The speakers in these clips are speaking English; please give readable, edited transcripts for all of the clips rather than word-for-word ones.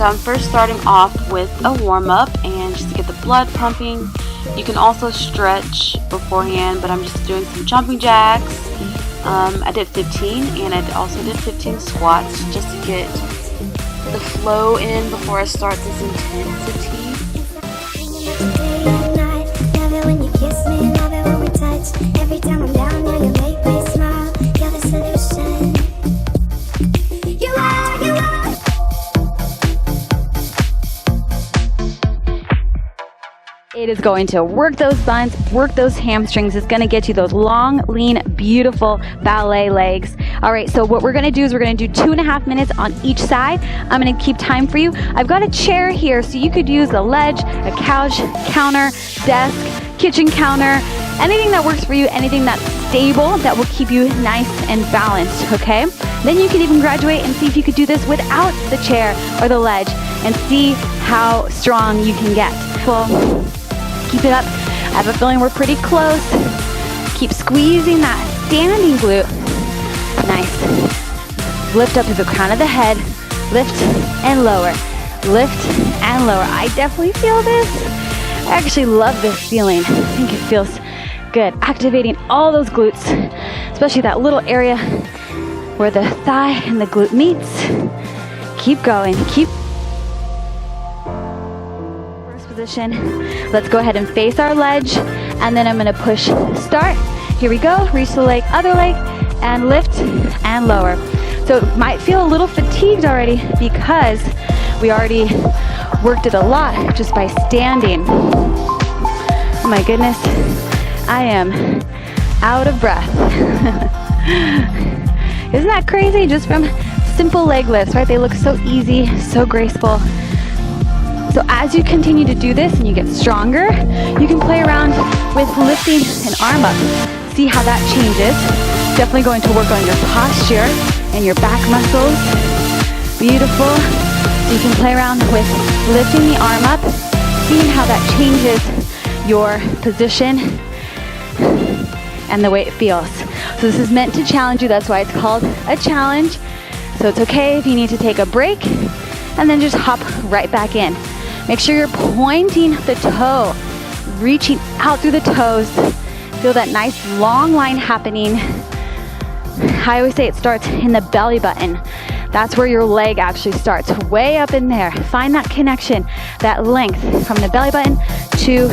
I'm first starting off with a warm-up and just to get the blood pumping. You can also stretch beforehand, but I'm just doing some jumping jacks. I did 15 and I also did 15 squats just to get the flow in before I start this intensity. Every time I'm down, now you make me smile. You're the solution. You are, you are. It is going to work those buns, work those hamstrings. It's going to get you those long, lean, beautiful ballet legs. All right, so what we're going to do is we're going to do 2.5 minutes on each side. I'm going to keep time for you. I've got a chair here, so you could use a ledge, a couch, counter, desk, kitchen counter, anything that works for you, anything that's stable that will keep you nice and balanced, okay? Then you can even graduate and see if you could do this without the chair or the ledge and see how strong you can get. Well, keep it up. I have a feeling we're pretty close. Keep squeezing that standing glute. Nice. Lift up to the crown of the head. Lift and lower. Lift and lower. I definitely feel this. I actually love this feeling. I think it feels good. Activating all those glutes, especially that little area where the thigh and the glute meets. Keep going. Keep. First position. Let's go ahead and face our ledge, and then I'm going to push start. Here we go. Reach the leg, other leg, and lift and lower. So it might feel a little fatigued already because we already worked it a lot just by standing. Oh my goodness, I am out of breath. Isn't that crazy? Just from simple leg lifts, right? They look so easy, so graceful. So as you continue to do this and you get stronger, you can play around with lifting an arm up. See how that changes. Definitely going to work on your posture and your back muscles. Beautiful. So you can play around with lifting the arm up, seeing how that changes your position and the way it feels. So this is meant to challenge you. That's why it's called a challenge. So it's okay if you need to take a break and then just hop right back in. Make sure you're pointing the toe, reaching out through the toes. Feel that nice long line happening. I always say it starts in the belly button. That's where your leg actually starts, way up in there. Find that connection, that length from the belly button to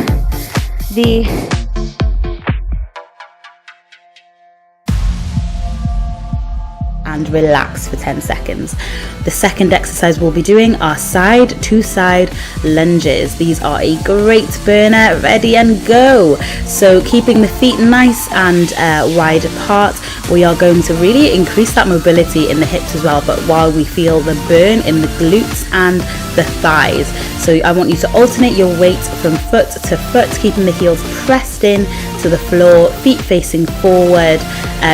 the and relax for 10 seconds. The second exercise we'll be doing are side to side lunges. These are a great burner. Ready and go. So keeping the feet nice and wide apart, we are going to really increase that mobility in the hips as well, but while we feel the burn in the glutes and the thighs. So I want you to alternate your weight from foot to foot, keeping the heels pressed in to the floor, feet facing forward,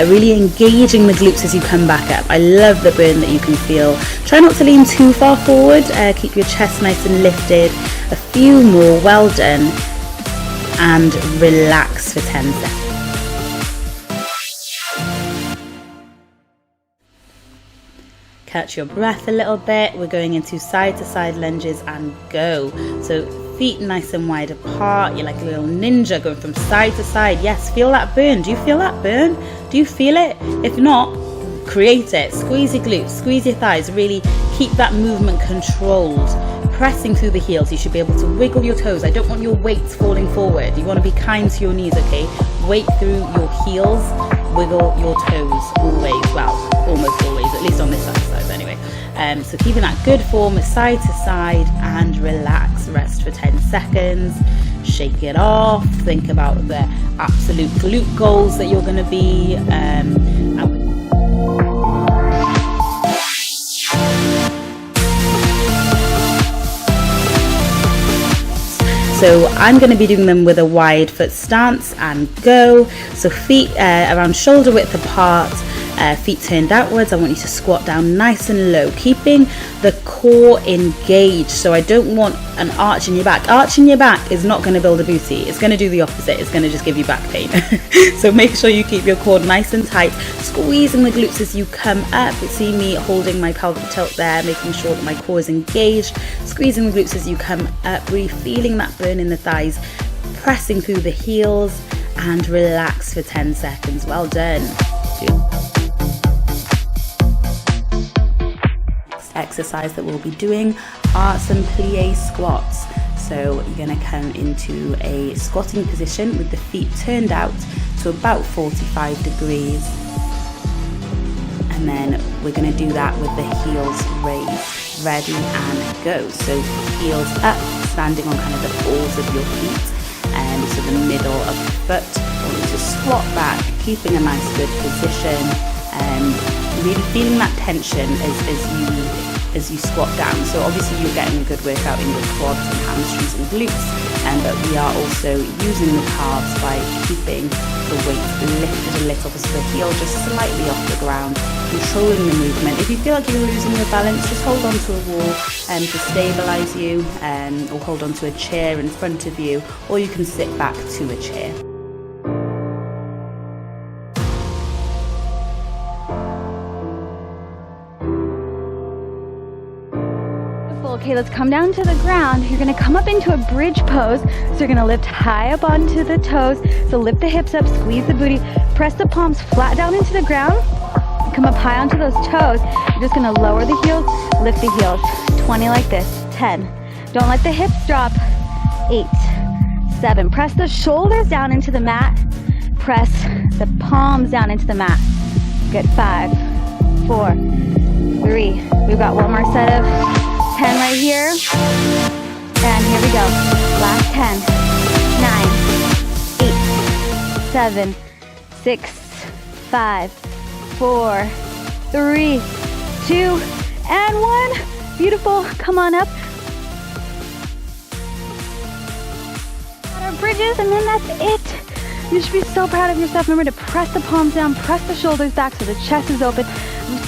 really engaging the glutes as you come back up. I love the burn that you can feel. Try not to lean too far forward. Keep your chest nice and lifted. A few more. Well done. And relax for 10 seconds. Catch your breath a little bit. We're going into side to side lunges and go. So feet nice and wide apart. You're like a little ninja going from side to side. Yes, feel that burn. Do you feel that burn? Do you feel it? If not, create it. Squeeze your glutes, squeeze your thighs. Really keep that movement controlled. Pressing through the heels. You should be able to wiggle your toes. I don't want your weight falling forward. You want to be kind to your knees, okay? Weight through your heels. Wiggle your toes always. Well, almost always, at least on this exercise anyway. So keeping that good form side to side and relax. Rest for 10 seconds. Shake it off. Think about the absolute glute goals that you're going to be. So I'm going to be doing them with a wide foot stance and go. So feet around shoulder width apart. feet turned outwards. I want you to squat down nice and low, keeping the core engaged. So I don't want an arch in your back. Arch in your back is not going to build a booty. It's going to do the opposite. It's going to just give you back pain. So make sure you keep your core nice and tight, squeezing the glutes as you come up. See me holding my pelvic tilt there, making sure that my core is engaged, squeezing the glutes as you come up, really feeling that burn in the thighs, pressing through the heels, and relax for 10 seconds. Well done. Next exercise that we'll be doing are some plie squats. So you're going to come into a squatting position with the feet turned out to about 45 degrees. And then we're going to do that with the heels raised. Ready and go. So heels up, standing on kind of the balls of your feet. So the middle of the foot. I want you to squat back, keeping a nice good position, really feeling that tension as you squat down. So obviously you're getting a good workout in your quads and hamstrings and glutes, but we are also using the calves by keeping the weight lifted a little, so the heel just slightly off the ground, controlling the movement. If you feel like you're losing your balance, just hold on to a wall to stabilize you, or hold on to a chair in front of you, or you can sit back to a chair. Okay, let's come down to the ground. You're gonna come up into a bridge pose. So you're gonna lift high up onto the toes. So lift the hips up, squeeze the booty, press the palms flat down into the ground. Come up high onto those toes. You're just gonna lower the heels, lift the heels. 20 like this, 10. Don't let the hips drop. 8, 7. Press the shoulders down into the mat. Press the palms down into the mat. Good, 5, 4, 3. We've got one more set of 10 right here, and here we go. Last 10, 9, 8, 7, 6, 5, 4, 3, 2, and 1. Beautiful. Come on up. Got our bridges, and then that's it. You should be so proud of yourself. Remember to press the palms down, press the shoulders back so the chest is open.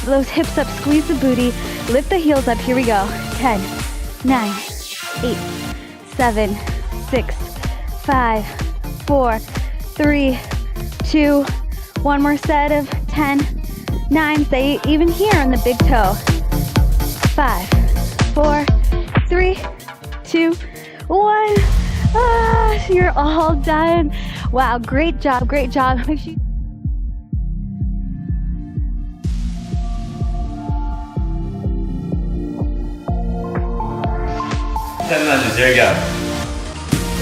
Those hips up, squeeze the booty, lift the heels up. Here we go. 10, 9, 8, 7, 6, 5, 4, 3, 2, one more set of 10, 9. Stay even here on the big toe. 5, 4, 3, 2, 1. You're all done. Wow, great job, great job. Make sure you lunges, here we go.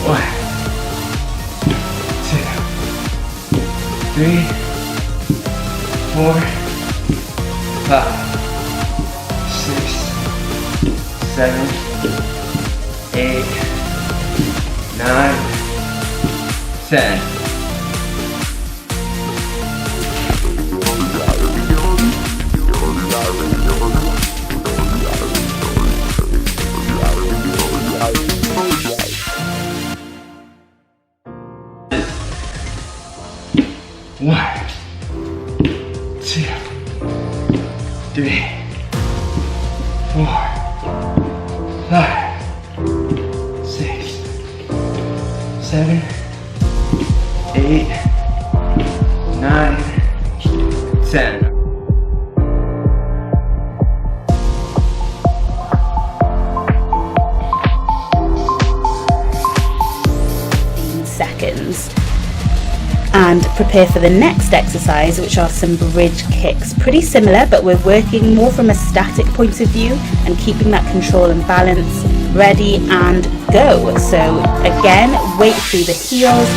1, 2, 3, 4, 5, 6, 7, 8, 9, 10. One, 2, 3, 4, 5, 6, 7, 8, 9, 10. Seconds. And prepare for the next exercise, which are some bridge kicks. Pretty similar, but we're working more from a static point of view and keeping that control and balance. Ready and go. So again, weight through the heels,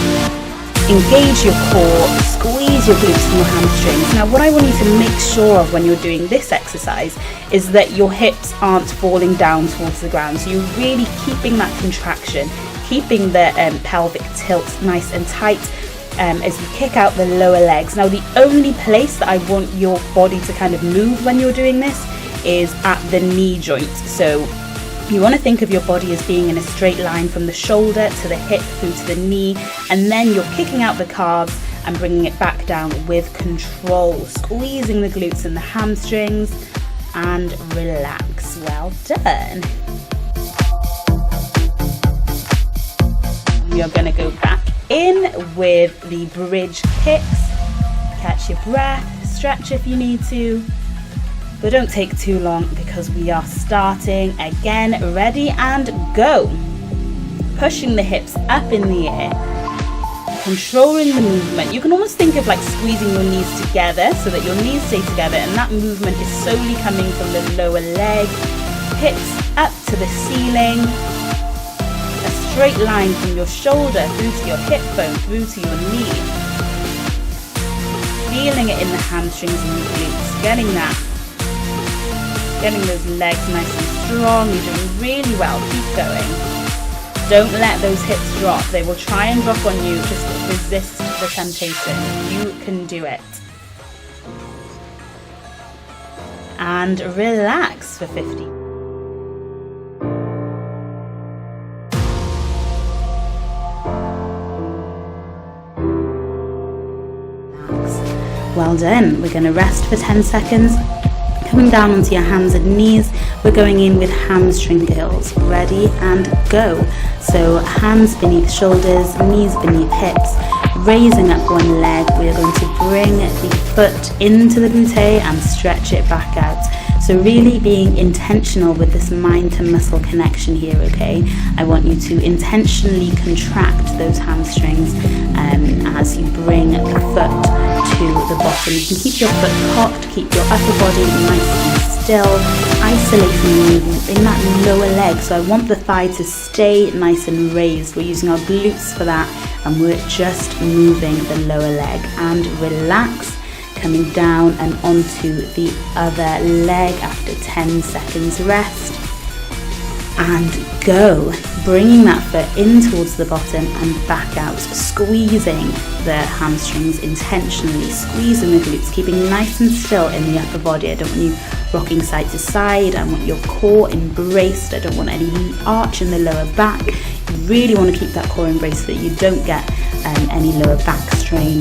engage your core, squeeze your glutes and your hamstrings. Now what I want you to make sure of when you're doing this exercise is that your hips aren't falling down towards the ground. So you're really keeping that contraction, keeping the pelvic tilt nice and tight as you kick out the lower legs. Now the only place that I want your body to kind of move when you're doing this is at the knee joint. So you want to think of your body as being in a straight line from the shoulder to the hip through to the knee, and then you're kicking out the calves and bringing it back down with control, squeezing the glutes and the hamstrings, and relax. Well done. We are going to go back in with the bridge kicks. Catch your breath, stretch if you need to, but don't take too long because we are starting again. Ready and go. Pushing the hips up in the air, controlling the movement. You can almost think of like squeezing your knees together so that your knees stay together, and that movement is solely coming from the lower leg, hips up to the ceiling. A straight line from your shoulder through to your hip bone, through to your knee. Feeling it in the hamstrings and the glutes, getting those legs nice and strong. You're doing really well. Keep going. Don't let those hips drop. They will try and drop on you. Just resist the temptation. You can do it. And relax for 50. Well done. We're going to rest for 10 seconds. Coming down onto your hands and knees, we're going in with hamstring curls. Ready and go. So hands beneath shoulders, knees beneath hips, raising up one leg. We are going to bring the foot into the bootay and stretch it back out. So really being intentional with this mind to muscle connection here, okay? I want you to intentionally contract those hamstrings as you bring the foot to the bottom. You can keep your foot cocked, keep your upper body nice and still, isolating the movement in that lower leg. So I want the thigh to stay nice and raised. We're using our glutes for that, and we're just moving the lower leg. And relax, coming down and onto the other leg after 10 seconds rest. And go. Bringing that foot in towards the bottom and back out, squeezing the hamstrings intentionally, squeezing the glutes, keeping nice and still in the upper body. I don't want you rocking side to side. I want your core embraced. I don't want any arch in the lower back. You really want to keep that core embraced so that you don't get any lower back strain.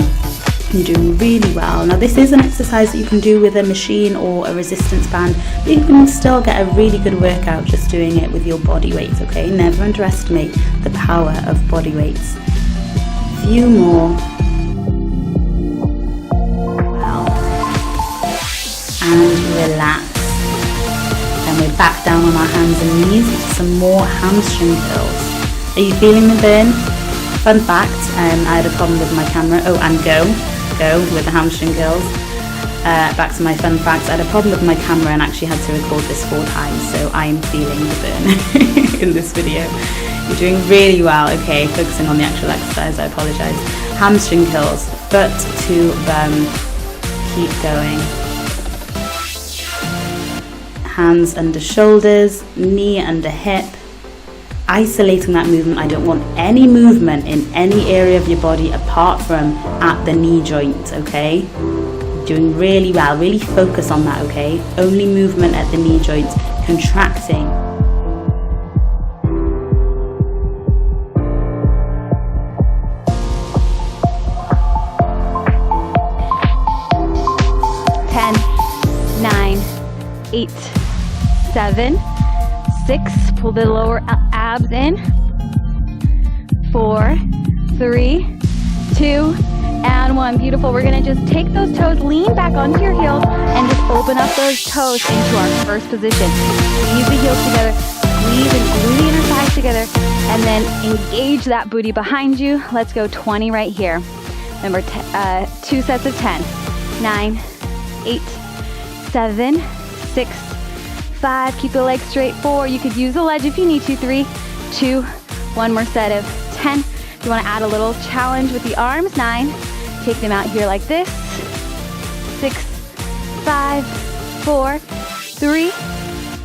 You're doing really well. Now this is an exercise that you can do with a machine or a resistance band, but you can still get a really good workout just doing it with your body weight, okay? Never underestimate the power of body weights. Few more. Well. And relax. Then we're back down on our hands and knees with some more hamstring curls. Are you feeling the burn? Fun fact, I had a problem with my camera. Oh, and go with the hamstring curls. Back to my fun facts. I had a problem with my camera and actually had to record this 4 times, so I'm feeling the burn in this video. You're doing really well. Okay, focusing on the actual exercise, I apologise. Hamstring curls, foot to bum. Keep going. Hands under shoulders, knee under hip. Isolating that movement. I don't want any movement in any area of your body apart from at the knee joint, okay? Doing really well. Really focus on that, okay? Only movement at the knee joint, contracting. Ten, 9, 8, 7, 6, pull the lower abs in, 4, 3, 2, and 1. Beautiful. We're going to just take those toes, lean back onto your heels, and just open up those toes into our first position. Squeeze the heels together, squeeze and glue the inner thighs together, and then engage that booty behind you. Let's go 20 right here. Remember, 2 sets of 10, 9, 8, 7, 6, 5, keep the legs straight, 4, you could use a ledge if you need to, 3, 2, 1 more set of 10. If you want to add a little challenge with the arms, 9, take them out here like this, 6, 5, 4, 3,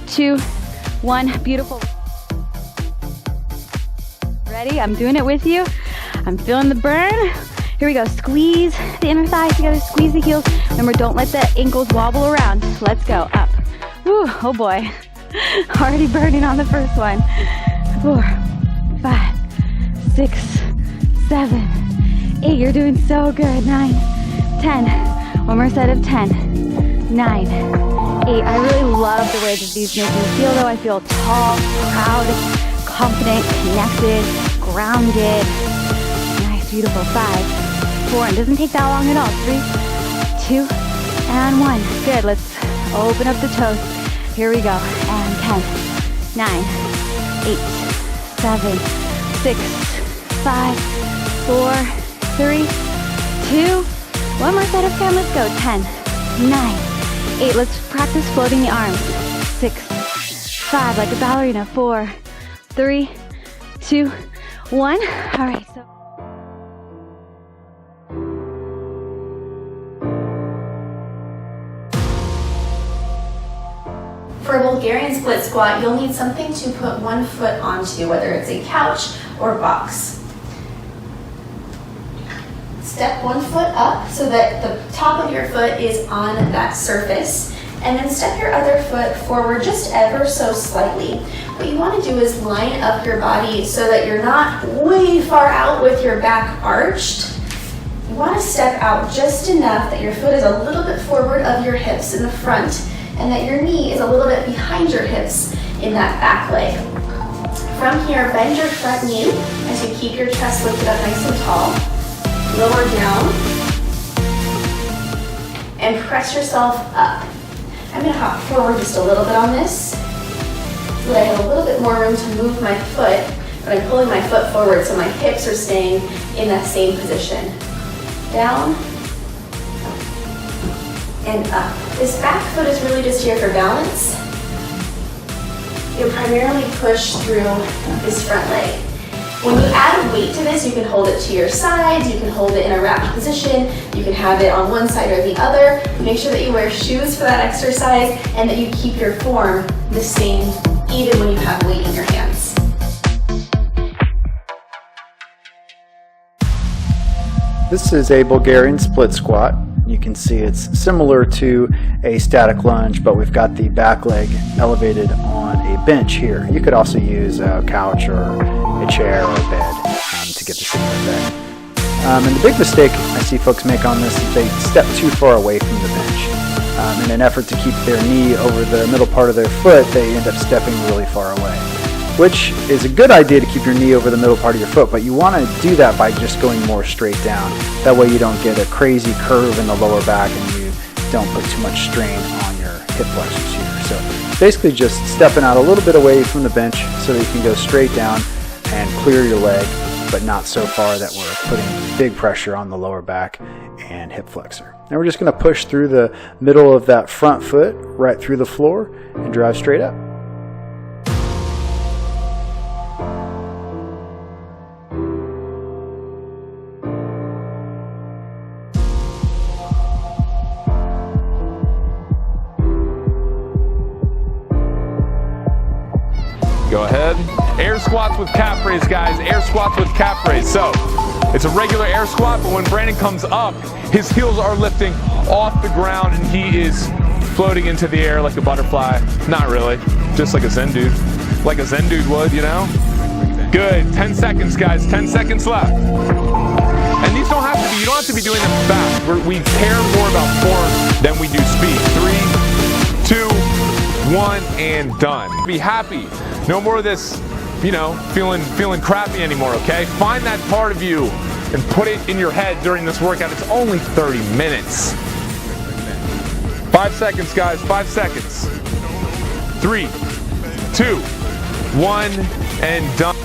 2, 1, beautiful. Ready? I'm doing it with you. I'm feeling the burn. Here we go, squeeze the inner thighs together, squeeze the heels. Remember, don't let the ankles wobble around. Let's go, up. Whew, oh boy, already burning on the first one. 4, 5, 6, 7, 8, you're doing so good. 9, 10. One more set of 10. 9, 8. I really love the way that these make me feel though. I feel tall, proud, confident, connected, grounded. Nice, beautiful. 5, 4, and it doesn't take that long at all. 3, 2, and 1. Good, let's open up the toes. Here we go. And 10, 9, 8, 7, 6, 5, 4, 3, 2. One more set of 10. Let's go. 10, 9, 8. Let's practice floating the arms. 6, 5, like a ballerina. 4, 3, 2, 1. All right. So. For a Bulgarian split squat, you'll need something to put one foot onto, whether it's a couch or box. Step one foot up so that the top of your foot is on that surface, and then step your other foot forward just ever so slightly. What you want to do is line up your body so that you're not way far out with your back arched. You want to step out just enough that your foot is a little bit forward of your hips in the front, and that your knee is a little bit behind your hips in that back leg. From here, bend your front knee as you keep your chest lifted up nice and tall. Lower down, and press yourself up. I'm going to hop forward just a little bit on this, so that I have a little bit more room to move my foot, but I'm pulling my foot forward so my hips are staying in that same position. Down, and up. This back foot is really just here for balance. You'll primarily push through this front leg. When you add weight to this, you can hold it to your sides, you can hold it in a wrapped position, you can have it on one side or the other. Make sure that you wear shoes for that exercise and that you keep your form the same even when you have weight in your hands. This is a Bulgarian split squat. You can see it's similar to a static lunge, but we've got the back leg elevated on a bench here. You could also use a couch or a chair or a bed to get the same effect. And the big mistake I see folks make on this is they step too far away from the bench. In an effort to keep their knee over the middle part of their foot, they end up stepping really far away, which is a good idea to keep your knee over the middle part of your foot, but you want to do that by just going more straight down. That way you don't get a crazy curve in the lower back and you don't put too much strain on your hip flexors here. So basically just stepping out a little bit away from the bench so that you can go straight down and clear your leg, but not so far that we're putting big pressure on the lower back and hip flexor. And we're just going to push through the middle of that front foot right through the floor and drive straight up. Go ahead. Air squats with calf raise, guys. Air squats with calf raise. So it's a regular air squat, but when Brandon comes up, his heels are lifting off the ground and he is floating into the air like a butterfly. Not really, just like a Zen dude. Like a Zen dude would, you know? Good. 10 seconds, guys. 10 seconds left. And these don't have to be, you don't have to be doing them fast. We care more about form than we do speed. 3, 2, 1, and done. Be happy. No more of this, you know, feeling crappy anymore, okay? Find that part of you and put it in your head during this workout. It's only 30 minutes. 5 seconds, guys, 5 seconds. 3, 2, 1, and done.